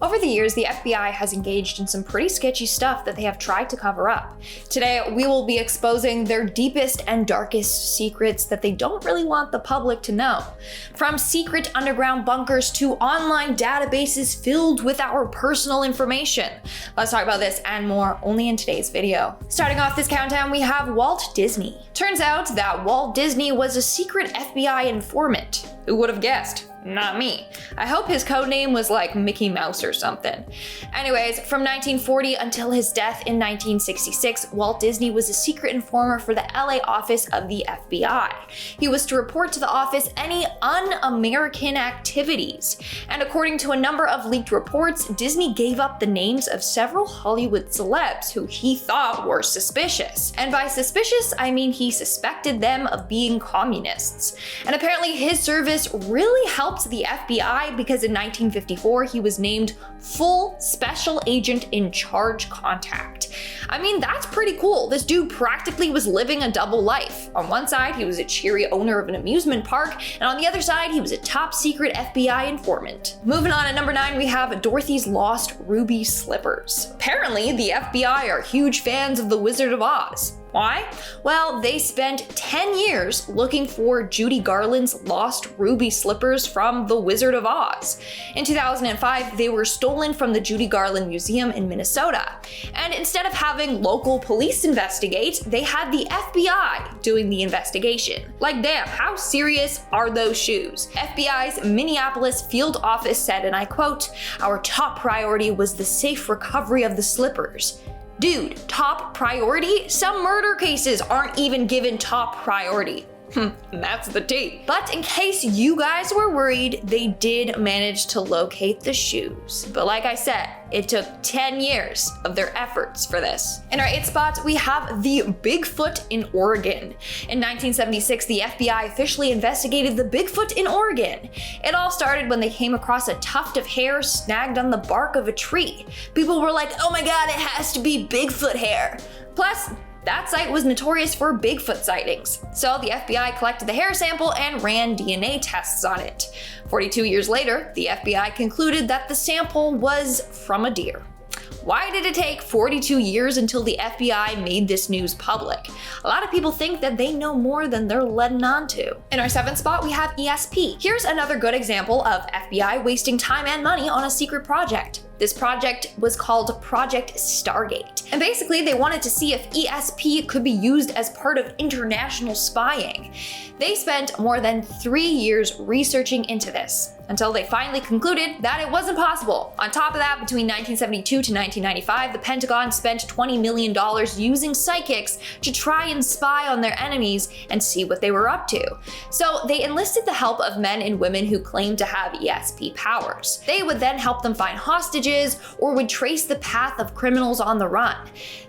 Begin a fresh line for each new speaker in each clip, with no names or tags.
Over the years, the FBI has engaged in some pretty sketchy stuff that they have tried to cover up. Today, we will be exposing their deepest and darkest secrets that they don't really want the public to know. From secret underground bunkers to online databases filled with our personal information. Let's talk about this and more only in today's video. Starting off this countdown, we have Walt Disney. Turns out that Walt Disney was a secret FBI informant. Who would have guessed? Not me. I hope his codename was like Mickey Mouse or something. Anyways, from 1940 until his death in 1966, Walt Disney was a secret informer for the LA office of the FBI. He was to report to the office any un-American activities. And according to a number of leaked reports, Disney gave up the names of several Hollywood celebs who he thought were suspicious. And by suspicious, I mean he suspected them of being communists. And apparently his service really helped the FBI because in 1954 he was named full special agent in charge contact. I mean, that's pretty cool. This dude practically was living a double life. On one side, he was a cheery owner of an amusement park, and on the other side, he was a top secret FBI informant. Moving on at number 9, we have Dorothy's lost ruby slippers. Apparently, the FBI are huge fans of The Wizard of Oz. Why? Well, they spent 10 years looking for Judy Garland's lost ruby slippers from The Wizard of Oz. In 2005, they were stolen from the Judy Garland Museum in Minnesota. And instead of having local police investigate, they had the FBI doing the investigation. Like, damn, how serious are those shoes? FBI's Minneapolis field office said, and I quote, "Our top priority was the safe recovery of the slippers." Dude, top priority? Some murder cases aren't even given top priority. That's the tea. But in case you guys were worried, they did manage to locate the shoes. But like I said, it took 10 years of their efforts for this. In our 8th spot, we have the Bigfoot in Oregon. In 1976, the FBI officially investigated the Bigfoot in Oregon. It all started when they came across a tuft of hair snagged on the bark of a tree. People were like, oh my god, it has to be Bigfoot hair. Plus, that site was notorious for Bigfoot sightings. So the FBI collected the hair sample and ran DNA tests on it. 42 years later, the FBI concluded that the sample was from a deer. Why did it take 42 years until the FBI made this news public? A lot of people think that they know more than they're letting on to. In our 7th spot, we have ESP. Here's another good example of FBI wasting time and money on a secret project. This project was called Project Stargate. And basically they wanted to see if ESP could be used as part of international spying. They spent more than 3 years researching into this, until they finally concluded that it wasn't possible. On top of that, between 1972 to 1995, the Pentagon spent $20 million using psychics to try and spy on their enemies and see what they were up to. So they enlisted the help of men and women who claimed to have ESP powers. They would then help them find hostages or would trace the path of criminals on the run.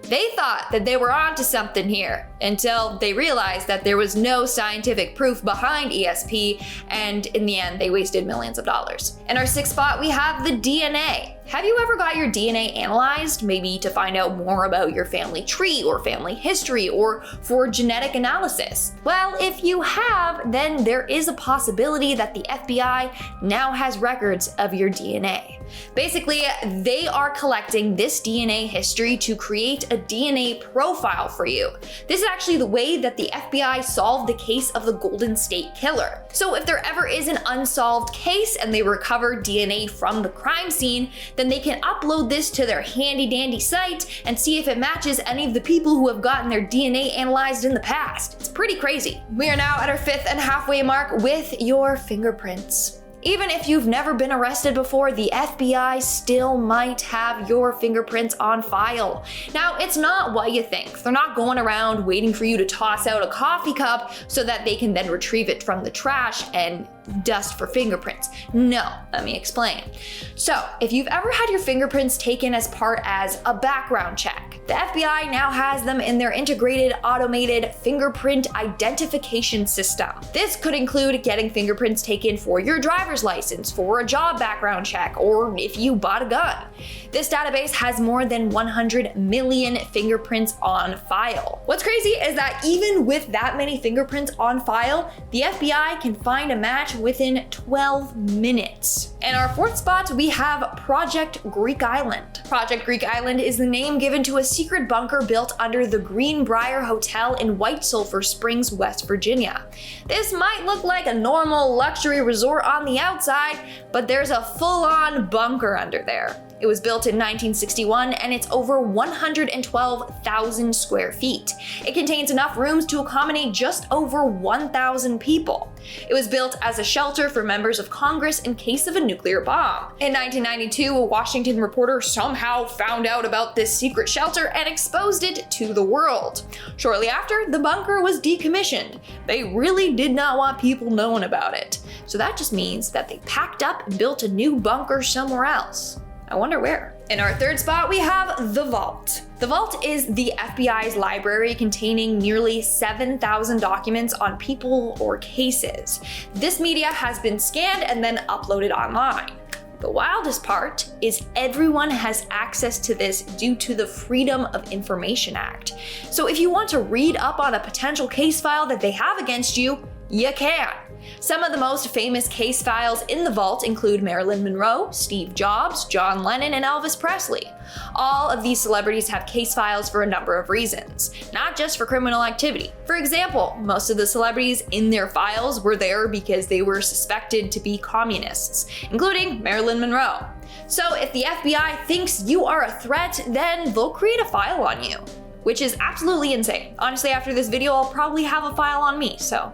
They thought that they were onto something here until they realized that there was no scientific proof behind ESP, and in the end, they wasted millions of dollars. In our 6th spot, we have the DNA. Have you ever got your DNA analyzed, maybe to find out more about your family tree or family history or for genetic analysis? Well, if you have, then there is a possibility that the FBI now has records of your DNA. Basically, they are collecting this DNA history to create a DNA profile for you. This is actually the way that the FBI solved the case of the Golden State Killer. So if there ever is an unsolved case and they recover DNA from the crime scene, then they can upload this to their handy dandy site and see if it matches any of the people who have gotten their DNA analyzed in the past. It's pretty crazy. We are now at our 5th and halfway mark with your fingerprints. Even if you've never been arrested before, the FBI still might have your fingerprints on file. Now, it's not what you think. They're not going around waiting for you to toss out a coffee cup so that they can then retrieve it from the trash and dust for fingerprints. No, let me explain. So, if you've ever had your fingerprints taken as part as a background check, The FBI now has them in their integrated automated fingerprint identification system. This could include getting fingerprints taken for your driver's license, for a job background check, or if you bought a gun. This database has more than 100 million fingerprints on file. What's crazy is that even with that many fingerprints on file, the FBI can find a match within 12 minutes. In our fourth spot, we have Project Greek Island. Project Greek Island is the name given to a secret bunker built under the Greenbrier Hotel in White Sulphur Springs, West Virginia. This might look like a normal luxury resort on the outside, but there's a full-on bunker under there. It was built in 1961 and it's over 112,000 square feet. It contains enough rooms to accommodate just over 1,000 people. It was built as a shelter for members of Congress in case of a nuclear bomb. In 1992, a Washington reporter somehow found out about this secret shelter and exposed it to the world. Shortly after, the bunker was decommissioned. They really did not want people knowing about it. So that just means that they packed up and built a new bunker somewhere else. I wonder where. In our third spot, we have the Vault. The Vault is the FBI's library containing nearly 7,000 documents on people or cases. This media has been scanned and then uploaded online. The wildest part is everyone has access to this due to the Freedom of Information Act. So if you want to read up on a potential case file that they have against you, you can. Some of the most famous case files in the vault include Marilyn Monroe, Steve Jobs, John Lennon, and Elvis Presley. All of these celebrities have case files for a number of reasons, not just for criminal activity. For example, most of the celebrities in their files were there because they were suspected to be communists, including Marilyn Monroe. So if the FBI thinks you are a threat, then they'll create a file on you, which is absolutely insane. Honestly, after this video, I'll probably have a file on me, so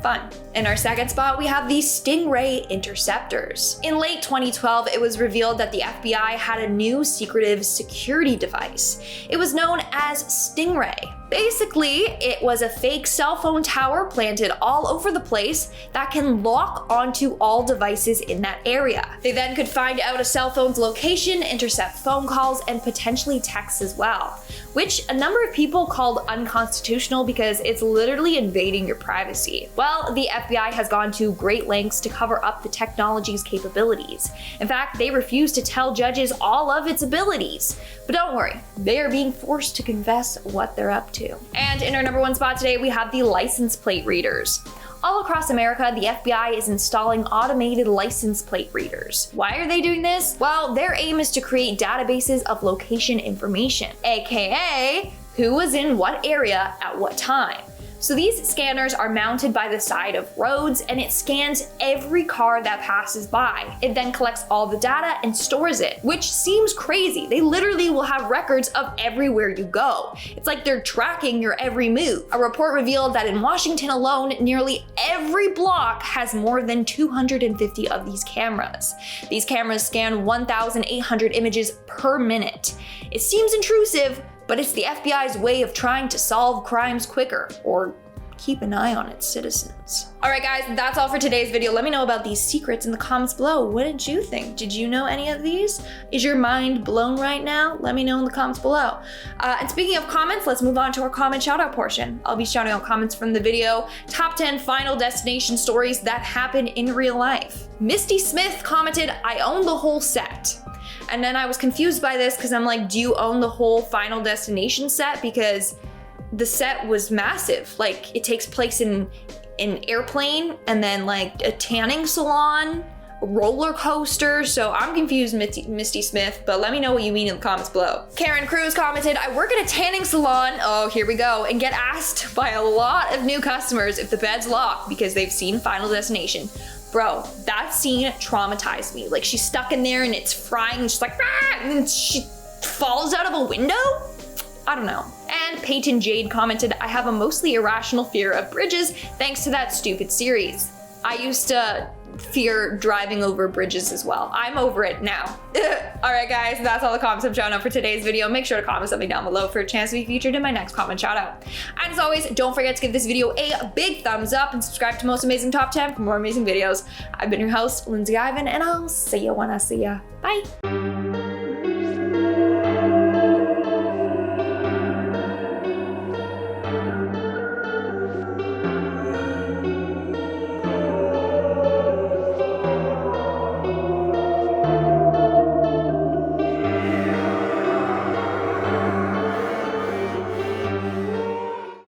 fun. In our second spot, we have the Stingray interceptors. In late 2012, it was revealed that the FBI had a new secretive security device. It was known as Stingray. Basically, it was a fake cell phone tower planted all over the place that can lock onto all devices in that area. They then could find out a cell phone's location, intercept phone calls, and potentially texts as well, which a number of people called unconstitutional because it's literally invading your privacy. Well, the FBI has gone to great lengths to cover up the technology's capabilities. In fact, they refuse to tell judges all of its abilities. But don't worry, they are being forced to confess what they're up to. And in our number one spot today, we have the license plate readers. All across America, the FBI is installing automated license plate readers. Why are they doing this? Well, their aim is to create databases of location information, aka who was in what area at what time. So these scanners are mounted by the side of roads and it scans every car that passes by. It then collects all the data and stores it, which seems crazy. They literally will have records of everywhere you go. It's like they're tracking your every move. A report revealed that in Washington alone, nearly every block has more than 250 of these cameras. These cameras scan 1,800 images per minute. It seems intrusive, but it's the FBI's way of trying to solve crimes quicker, or keep an eye on its citizens. Alright guys, that's all for today's video. Let me know about these secrets in the comments below. What did you think? Did you know any of these? Is your mind blown right now? Let me know in the comments below. And speaking of comments, let's move on to our comment shoutout portion. I'll be shouting out comments from the video, top 10 Final Destination stories that happen in real life. Misty Smith commented, "I own the whole set." And then I was confused by this because I'm like, do you own the whole Final Destination set? Because the set was massive. Like, it takes place in an airplane and then like a tanning salon, a roller coaster. So I'm confused, Misty Smith, but let me know what you mean in the comments below. Karen Cruz commented, "I work at a tanning salon," oh, here we go, "and get asked by a lot of new customers if the bed's locked because they've seen Final Destination." Bro, that scene traumatized me. Like, she's stuck in there and it's frying and she's like, ah, and then she falls out of a window? I don't know. And Peyton Jade commented, "I have a mostly irrational fear of bridges thanks to that stupid series. I used to fear driving over bridges as well. I'm over it now." Alright guys, that's all the comments I'm shouting out for today's video. Make sure to comment something down below for a chance to be featured in my next comment shout out. And as always, don't forget to give this video a big thumbs up and subscribe to Most Amazing Top 10 for more amazing videos. I've been your host, Lindsay Ivan, and I'll see you when I see ya. Bye!